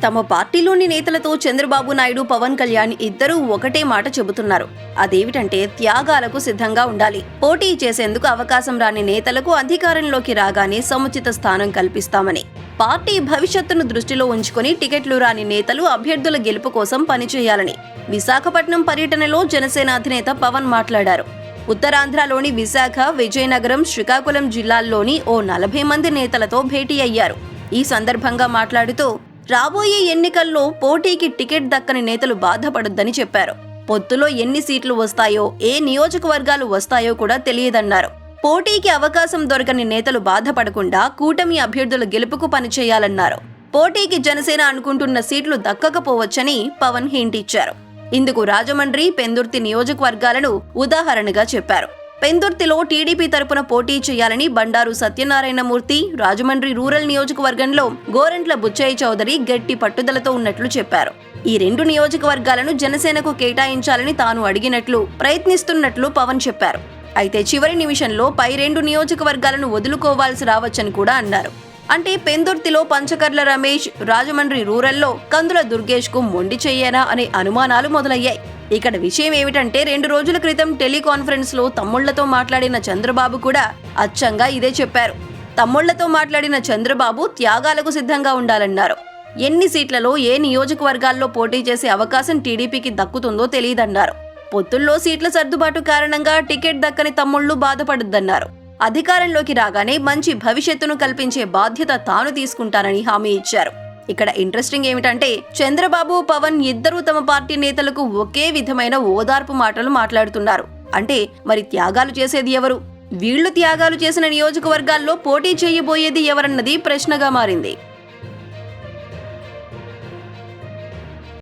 తమ పార్టీలోని నేతలతో చంద్రబాబు నాయుడు, పవన్ కళ్యాణ్ ఇద్దరూ ఒకటే మాట చెబుతున్నారు. అదేమిటంటే త్యాగాలకు సిద్ధంగా ఉండాలి. పోటీ చేసేందుకు అవకాశం రాని నేతలకు అధికారంలోకి రాగానే సముచిత స్థానం కల్పిస్తామని. పార్టీ భవిష్యత్తును దృష్టిలో ఉంచుకుని టికెట్లు రాని నేతలు అభ్యర్థుల గెలుపు కోసం పనిచేయాలని విశాఖపట్నం పర్యటనలో జనసేన అధినేత పవన్ మాట్లాడారు. ఉత్తరాంధ్రలోని విశాఖ, విజయనగరం, శ్రీకాకుళం జిల్లాల్లోని ఓ 40 మంది నేతలతో భేటీ అయ్యారు. ఈ సందర్భంగా మాట్లాడుతూ రాబోయే ఎన్నికల్లో పోటీకి టికెట్ దక్కని నేతలు బాధపడొద్దని చెప్పారు. పొత్తులో ఎన్ని సీట్లు వస్తాయో, ఏ నియోజకవర్గాలు వస్తాయో కూడా తెలియదన్నారు. పోటీకి అవకాశం దొరకని నేతలు బాధపడకుండా కూటమి అభ్యర్థుల గెలుపుకు పనిచేయాలన్నారు. పోటీకి జనసేన అనుకుంటున్న సీట్లు దక్కకపోవచ్చని పవన్ హింట్ ఇచ్చారు. ఇందుకు రాజమండ్రి, పెందుర్తి నియోజకవర్గాలను ఉదాహరణగా చెప్పారు. పెందుర్తిలో టీడీపీ తరపున పోటీ చేయాలని బండారు సత్యనారాయణమూర్తి, రాజమండ్రి రూరల్ నియోజకవర్గంలో గోరంట్ల బుచ్చయ్య చౌదరి గట్టి పట్టుదలతో ఉన్నట్లు చెప్పారు. ఈ 2 నియోజకవర్గాలను జనసేనకు కేటాయించాలని తాను అడిగినట్లు ప్రయత్నిస్తున్నట్లు పవన్ చెప్పారు. అయితే చివరి నిమిషంలో పై 2 నియోజకవర్గాలను వదులుకోవాల్సి రావచ్చని కూడా అన్నారు. అంటే పెందుర్తిలో పంచకర్ల రమేష్, రాజమండ్రి రూరల్లో కందుల దుర్గేష్ కు మొండి చెయ్యేనా అనే అనుమానాలు మొదలయ్యాయి. ఇక్కడ విషయం ఏమిటంటే 2 రోజుల క్రితం టెలికాన్ఫరెన్స్ లో తమ్ముళ్లతో మాట్లాడిన చంద్రబాబు కూడా అచ్చంగా ఇదే చెప్పారు. తమ్ముళ్లతో మాట్లాడిన చంద్రబాబు త్యాగాలకు సిద్ధంగా ఉండాలన్నారు. ఎన్ని సీట్లలో, ఏ నియోజకవర్గాల్లో పోటీ చేసే అవకాశం టీడీపీకి దక్కుతుందో తెలియదన్నారు. పొత్తుల్లో సీట్ల సర్దుబాటు కారణంగా టికెట్ దక్కని తమ్ముళ్లు బాధపడొద్దన్నారు. అధికారంలోకి రాగానే మంచి భవిష్యత్తును కల్పించే బాధ్యత తాను తీసుకుంటానని హామీ ఇచ్చారు. ఇక్కడ ఇంట్రెస్టింగ్ ఏమిటంటే చంద్రబాబు, పవన్ ఇద్దరూ తమ పార్టీ నేతలకు ఒకే విధమైన ఓదార్పు మాటలు మాట్లాడుతున్నారు. అంటే మరి త్యాగాలు చేసేది ఎవరు? వీళ్లు త్యాగాలు చేసిన నియోజకవర్గాల్లో పోటీ చేయబోయేది ఎవరన్నది ప్రశ్నగా మారింది.